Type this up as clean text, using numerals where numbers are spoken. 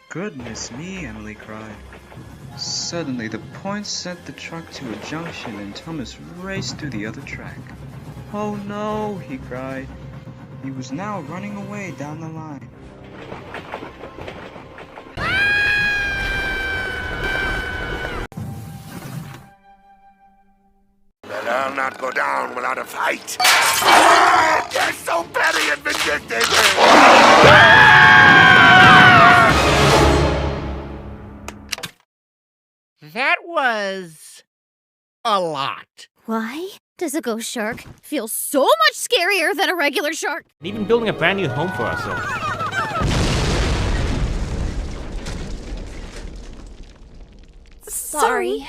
Goodness me, Emily cried. Suddenly, the point sent the truck to a junction and Thomas raced to the other track. Oh no, he cried. He was now running away down the line. But I'll not go down without a fight. They're so petty and vindictive. That was a lot. Why does a ghost shark feel so much scarier than a regular shark? And even building a brand new home for ourselves. Sorry.